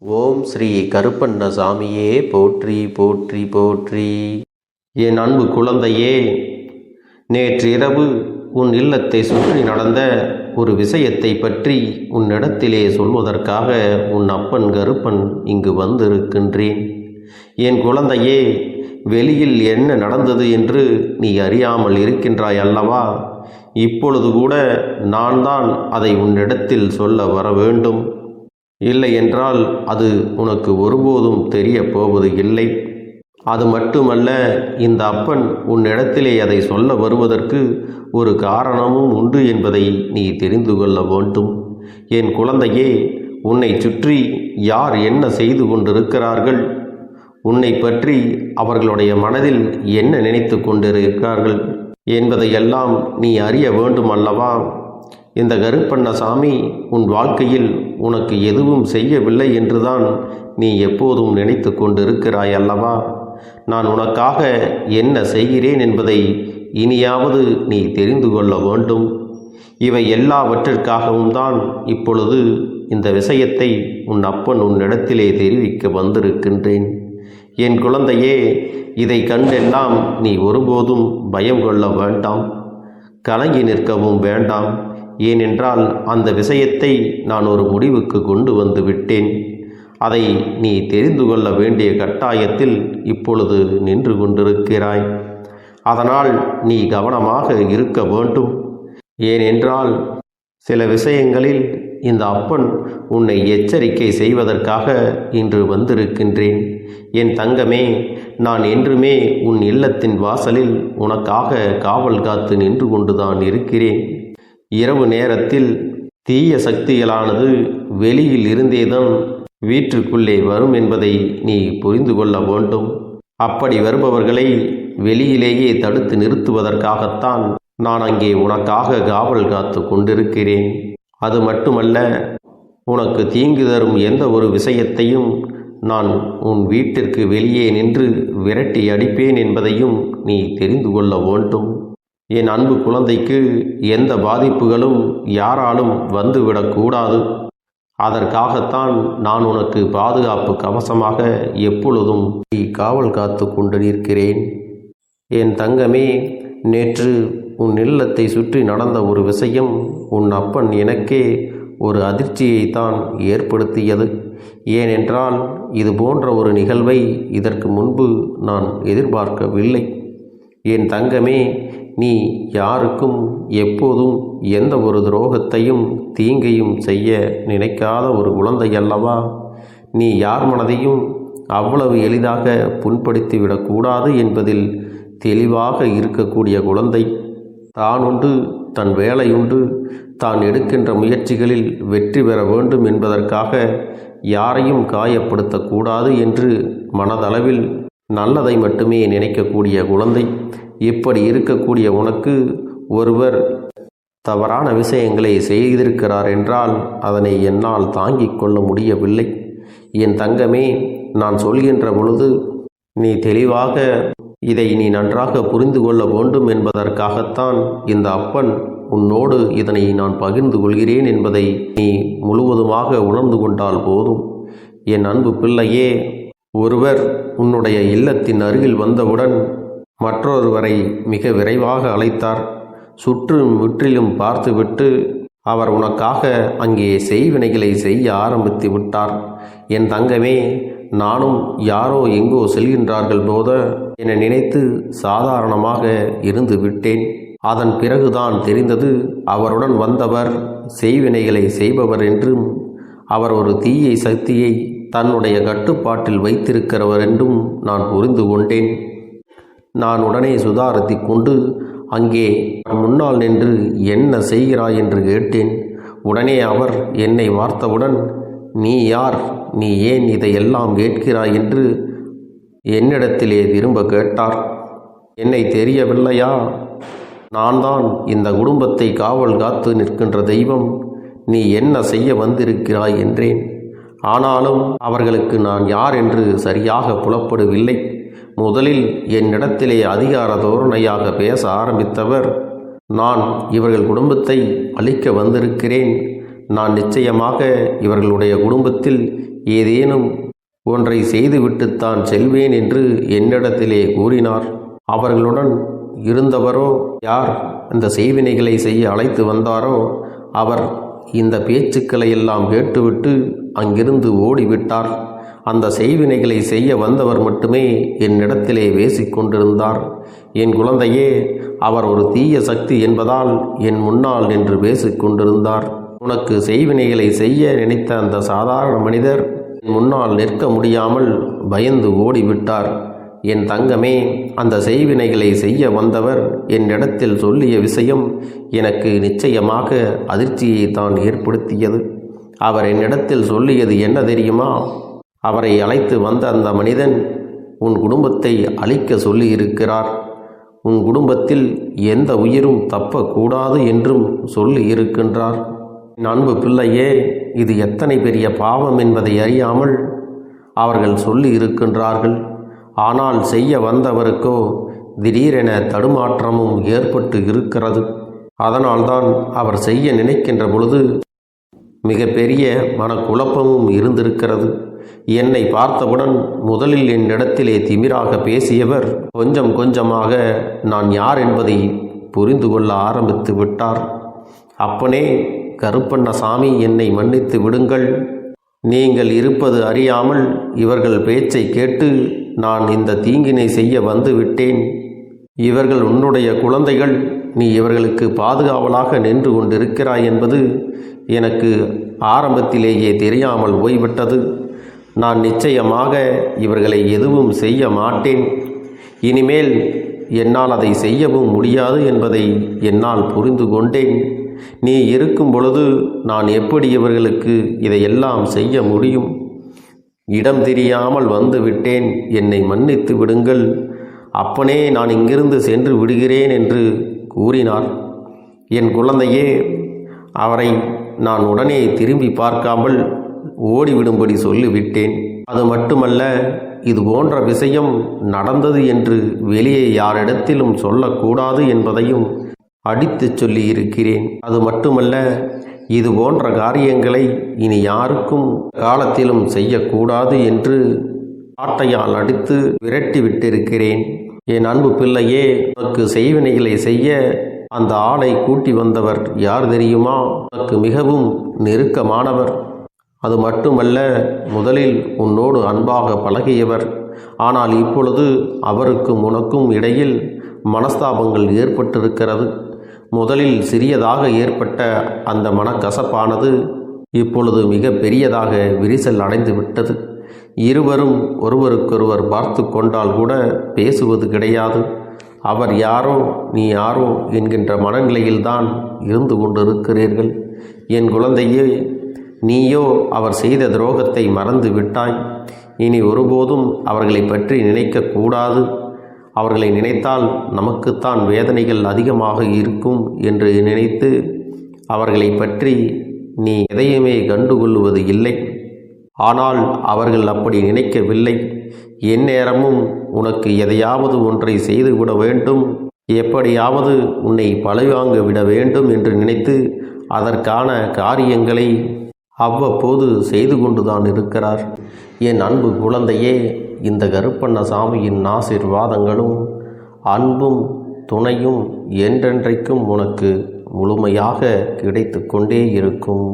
ஓம் ஸ்ரீ கருப்பண்ணசாமியே போற்றி போற்றி போற்றி. என் அன்பு குழந்தையே, நேற்றிரவு உன் இல்லத்தை சுற்றி நடந்த ஒரு விஷயத்தை பற்றி உன்னிடத்திலே சொல்வதற்காக உன் அப்பன் கருப்பன் இங்கு வந்திருக்கின்றேன். என் குழந்தையே, வெளியில் என்ன நடந்தது என்று நீ அறியாமல் இருக்கின்றாய் அல்லவா? இப்பொழுது கூட நான் தான் அதை உன்னிடத்தில் சொல்ல வர வேண்டும். இல்லை என்றால் அது உனக்கு ஒருபோதும் தெரிய போவது இல்லை. அது மட்டுமல்ல, இந்த அப்பன் உன்னிடத்திலே அதை சொல்ல வருவதற்கு ஒரு காரணமும் உண்டு என்பதை நீ தெரிந்து கொள்ள வேண்டும். என் குழந்தையே, உன்னை சுற்றி யார் என்ன செய்து கொண்டிருக்கிறார்கள், உன்னை பற்றி அவர்களுடைய மனதில் என்ன நினைத்து கொண்டிருக்கிறார்கள் என்பதையெல்லாம் நீ அறிய வேண்டும் அல்லவா? இந்த கருப்பண்ணசாமி உன் வாழ்க்கையில் உனக்கு எதுவும் செய்யவில்லை என்றுதான் நீ எப்போதும் நினைத்து கொண்டிருக்கிறாய் அல்லவா? நான் உனக்காக என்ன செய்கிறேன் என்பதை இனியாவது நீ தெரிந்து கொள்ள வேண்டும். இவை எல்லாவற்றிற்காகவும் தான் இப்பொழுது இந்த விஷயத்தை உன் அப்பன் உன்னிடத்திலே தெரிவிக்க வந்திருக்கின்றேன். என் குழந்தையே, இதை கண்டெல்லாம் நீ ஒருபோதும் பயம் கொள்ள வேண்டாம், கலங்கி நிற்கவும் வேண்டாம். ஏனென்றால் அந்த விஷயத்தை நான் ஒரு முடிவுக்கு கொண்டு வந்து விட்டேன். அதை நீ தெரிந்து கொள்ள வேண்டிய கட்டாயத்தில் இப்பொழுது நின்று கொண்டிருக்கிறாய். அதனால் நீ கவனமாக இருக்க வேண்டும். ஏனென்றால் சில விஷயங்களில் இந்த அப்பன் உன்னை எச்சரிக்கை செய்வதற்காக இன்று வந்திருக்கின்றேன். என் தங்கமே, நான் என்றுமே உன் இல்லத்தின் வாசலில் உனக்காக காவல் காத்து நின்று கொண்டுதான் இருக்கிறேன். இரவு நேரத்தில் தீய சக்திகளானது வெளியில் இருந்தேதான் வீட்டிற்குள்ளே வரும் என்பதை நீ புரிந்து கொள்ள வேண்டும். அப்படி வருபவர்களை வெளியிலேயே தடுத்து நிறுத்துவதற்காகத்தான் நான் அங்கே உனக்காக காவல் காத்து கொண்டிருக்கிறேன். அது மட்டுமல்ல, உனக்கு தீங்கு தரும் எந்த ஒரு விஷயத்தையும் நான் உன் வீட்டிற்கு வெளியே நின்று விரட்டி அடிப்பேன் என்பதையும் நீ தெரிந்து கொள்ள வேண்டும். என் அன்பு குழந்தைக்கு எந்த பாதிப்புகளும் யாராலும் வந்துவிடக்கூடாது. அதற்காகத்தான் நான் உனக்கு பாதுகாப்பு கவசமாக எப்பொழுதும் காவல் காத்து கொண்டு நிற்கிறேன். என் தங்கமே, நேற்று உன் இல்லத்தை சுற்றி நடந்த ஒரு விஷயம் உன் அப்பன் எனக்கே ஒரு அதிர்ச்சியை தான் ஏற்படுத்தியது. ஏனென்றால் இது போன்ற ஒரு நிகழ்வை இதற்கு முன்பு நான் எதிர்பார்க்கவில்லை. என் தங்கமே, நீ யாருக்கும் எப்போதும் எந்த ஒரு துரோகத்தையும் தீங்கையும் செய்ய நினைக்காத ஒரு குழந்தை அல்லவா? நீ யார் மனதையும் அவ்வளவு எளிதாக புண்படுத்தி விடக்கூடாது என்பதில் தெளிவாக இருக்கக்கூடிய குழந்தை. தான் உண்டு, தன் வேலையுண்டு, தான் எடுக்கின்ற முயற்சிகளில் வெற்றி பெற வேண்டும் என்பதற்காக யாரையும் காயப்படுத்தக்கூடாது என்று மனதளவில் நல்லதை மட்டுமே நினைக்கக்கூடிய குழந்தை. இப்படி இருக்கக்கூடிய உனக்கு ஒருவர் தவறான விஷயங்களை செய்திருக்கிறார் என்றால் அதனை என்னால் தாங்கிக் கொள்ள முடியவில்லை. என் தங்கமே, நான் சொல்கின்ற பொழுது நீ தெளிவாக இதை நீ நன்றாக புரிந்து கொள்ள வேண்டும் என்பதற்காகத்தான் இந்த அப்பன் உன்னோடு இதனை நான் பகிர்ந்து கொள்கிறேன் என்பதை நீ முழுவதுமாக உணர்ந்து கொண்டால் போதும். என் அன்பு பிள்ளையே, ஒருவர் உன்னுடைய இல்லத்தின் அருகில் வந்தவுடன் மற்றொருவரை மிக விரைவாக அழைத்தார். சுற்றும் முற்றிலும் பார்த்துவிட்டு அவர் உனக்காக அங்கே செய்வினைகளை செய்ய ஆரம்பித்து விட்டார். என் தங்கமே, நானும் யாரோ எங்கோ செல்கின்றார்கள் போத என நினைத்து சாதாரணமாக இருந்து விட்டேன். அதன் பிறகுதான் தெரிந்தது அவருடன் வந்தவர் செய்வினைகளை செய்பவர் என்றும் அவர் ஒரு தீய சக்தியை தன்னுடைய கட்டுப்பாட்டில் வைத்திருக்கிறவர் என்றும் நான் புரிந்து கொண்டேன். நான் உடனே சுதாரித்து கொண்டு அங்கே முன்னால் நின்று என்ன செய்கிறாய் என்று கேட்டேன். உடனே அவர் என்னை பார்த்தவுடன், நீ யார், நீ ஏன் இதையெல்லாம் கேட்கிறாய் என்று என்னிடத்திலே திரும்ப கேட்டார். என்னை தெரியவில்லையா? நான் தான் இந்த குடும்பத்தை காவல் காத்து நிற்கின்ற தெய்வம். நீ என்ன செய்ய வந்திருக்கிறாய் என்றேன். ஆனாலும் அவர்களுக்கு நான் யார் என்று சரியாக புலப்படவில்லை. முதலில் என்னிடத்திலே அதிகார தோரணையாக பேச ஆரம்பித்தவர், நான் இவர்கள் குடும்பத்தை அழிக்க வந்திருக்கிறேன். நான் நிச்சயமாக இவர்களுடைய குடும்பத்தில் ஏதேனும் ஒன்றை செய்துவிட்டுத்தான் செல்வேன் என்று என்னிடத்திலே கூறினார். அவர்களுடன் இருந்தவரோ, யார் இந்த செய்வினைகளை செய்ய அழைத்து வந்தாரோ, அவர் இந்த பேச்சுக்களை எல்லாம் கேட்டுவிட்டு அங்கிருந்து ஓடிவிட்டார். அந்த செய்வினைகளை செய்ய வந்தவர் மட்டுமே என்னிடத்திலே பேசிக்கொண்டிருந்தார். என் குழந்தையே, அவர் ஒரு தீய சக்தி என்பதால் என் முன்னால் நின்று பேசிக்கொண்டிருந்தார். உனக்கு செய்வினைகளை செய்ய நினைத்த அந்த சாதாரண மனிதர் என் முன்னால் நிற்க முடியாமல் பயந்து ஓடிவிட்டார். என் தங்கமே, அந்த செய்வினைகளை செய்ய வந்தவர் என்னிடத்தில் சொல்லிய விஷயம் எனக்கு நிச்சயமாக அதிர்ச்சியை தான் ஏற்படுத்தியது. அவர் என்னிடத்தில் சொல்லியது என்ன தெரியுமா? அவரை அழைத்து வந்த அந்த மனிதன் உன் குடும்பத்தை அழிக்க சொல்லியிருக்கிறார். உன் குடும்பத்தில் எந்த உயிரும் தப்பக்கூடாது என்றும் சொல்லி இருக்கின்றார். என் அன்பு பிள்ளையே, இது எத்தனை பெரிய பாவம் என்பதை அறியாமல் அவர்கள் சொல்லி இருக்கின்றார்கள். ஆனால் செய்ய வந்தவருக்கோ திடீரென தடுமாற்றமும் ஏற்பட்டு இருக்கிறது. அதனால்தான் அவர் செய்ய நினைக்கின்ற பொழுது மிகப்பெரிய மனக்குழப்பமும் இருந்திருக்கிறது. என்னை பார்த்தவுடன் முதலில் என்னிடத்திலே திமிராக பேசியவர் கொஞ்சம் கொஞ்சமாக நான் யார் என்பதை புரிந்து கொள்ள ஆரம்பித்து விட்டார். அப்பனே கருப்பண்ணசாமி, என்னை மன்னித்து விடுங்கள். நீங்கள் இருப்பது அறியாமல் இவர்கள் பேச்சை கேட்டு நான் இந்த தீங்கினை செய்ய வந்து விட்டேன். இவர்கள் உன்னுடைய குழந்தைகள். நீ இவர்களுக்கு பாதுகாவலாக நின்று கொண்டிருக்கிறாய் என்பது எனக்கு ஆரம்பத்திலேயே தெரியாமல் போய்விட்டது. நான் நிச்சயமாக இவர்களை எதுவும் செய்ய மாட்டேன். இனிமேல் என்னால் அதை செய்யவும் முடியாது என்பதை என்னால் புரிந்து கொண்டேன். நீ இருக்கும் பொழுது நான் எப்படி இவர்களுக்கு இதையெல்லாம் செய்ய முடியும்? இடம் தெரியாமல் வந்து விட்டேன், என்னை மன்னித்து விடுங்கள். அப்பனே, நான் இங்கிருந்து சென்று விடுகிறேன் என்று கூறினார். என் குழந்தையே, அவரை நான் உடனே திரும்பி பார்க்காமல் ஓடிவிடும்படி சொல்லிவிட்டேன். அது மட்டுமல்ல, இது போன்ற விஷயம் நடந்தது என்று வெளியே யாரிடத்திலும் சொல்லக்கூடாது என்பதையும் அடித்து சொல்லி இருக்கிறேன். அது மட்டுமல்ல, இது போன்ற காரியங்களை இனி யாருக்கும் காலத்திலும் செய்யக்கூடாது என்று ஆட்டையால் அடித்து விரட்டி விட்டிருக்கிறேன். என் அன்பு பிள்ளையே, உனக்கு செய்வினைகளை செய்ய அந்த ஆளை கூட்டி வந்தவர் யார் தெரியுமா? உனக்கு மிகவும் நெருக்கமானவர். அது மட்டுமல்ல, முதலில் உன்னோடு அன்பாக பழகியவர். ஆனால் இப்பொழுது அவருக்கும் உனக்கும் இடையில் மனஸ்தாபங்கள் ஏற்பட்டிருக்கிறது. முதலில் சிறியதாக ஏற்பட்ட அந்த மனக்கசப்பானது இப்பொழுது மிக பெரியதாக விரிசல் அடைந்து விட்டது. இருவரும் ஒருவருக்கொருவர் பார்த்து கொண்டால் கூட பேசுவது கிடையாது. அவர் யாரோ நீ யாரோ என்கின்ற மனநிலையில்தான் இருந்து கொண்டிருக்கிறீர்கள். என் குழந்தையே, நீயோ அவர் செய்த துரோகத்தை மறந்து விட்டாய். இனி ஒருபோதும் அவர்களை பற்றி நினைக்கக்கூடாது. அவர்களை நினைத்தால் நமக்குத்தான் வேதனைகள் அதிகமாக இருக்கும் என்று நினைத்து அவர்களை பற்றி நீ எதையுமே கண்டுகொள்வது இல்லை. ஆனால் அவர்கள் அப்படி நினைக்கவில்லை. எந்நேரமும் உனக்கு எதையாவது ஒன்றை செய்துவிட வேண்டும், எப்படியாவது உன்னை பழிவாங்க விட வேண்டும் என்று நினைத்து அதற்கான காரியங்களை அவ்வப்போது செய்து கொண்டுதான் இருக்கிறார். என் அன்பு குழந்தையே, இந்த கருப்பண்ணசாமியின் ஆசீர்வாதங்களும் அன்பும் துணையும் என்றென்றைக்கும் உனக்கு முழுமையாக கிடைத்து கொண்டே இருக்கும்.